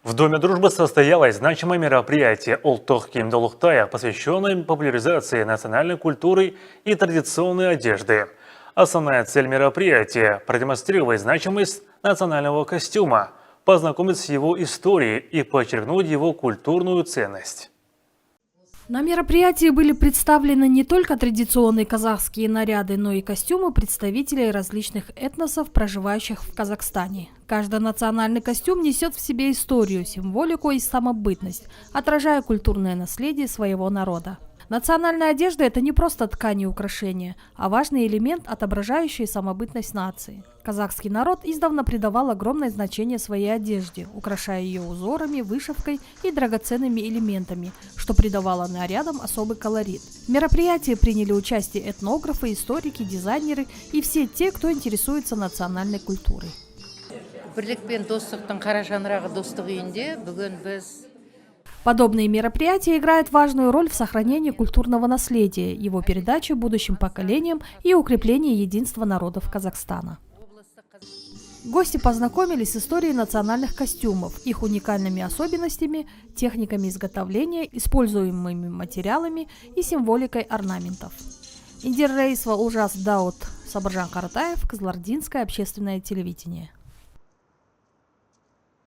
В Доме дружбы состоялось значимое мероприятие «Улттық киімді ұлықтайық», посвященное популяризации национальной культуры и традиционной одежды. Основная цель мероприятия – продемонстрировать значимость национального костюма, познакомить с его историей и подчеркнуть его культурную ценность. На мероприятии были представлены не только традиционные казахские наряды, но и костюмы представителей различных этносов, проживающих в Казахстане. Каждый национальный костюм несет в себе историю, символику и самобытность, отражая культурное наследие своего народа. Национальная одежда – это не просто ткань и украшения, а важный элемент, отображающий самобытность нации. Казахский народ издавна придавал огромное значение своей одежде, украшая ее узорами, вышивкой и драгоценными элементами, что придавало нарядам особый колорит. В мероприятии приняли участие этнографы, историки, дизайнеры и все те, кто интересуется национальной культурой. Подобные мероприятия играют важную роль в сохранении культурного наследия, его передаче будущим поколениям и укреплении единства народов Казахстана. Гости познакомились с историей национальных костюмов, их уникальными особенностями, техниками изготовления, используемыми материалами и символикой орнаментов. Индир Рейсова, Ужас Даут, Сабыржан Каратаев, Кызылординское общественное телевидение.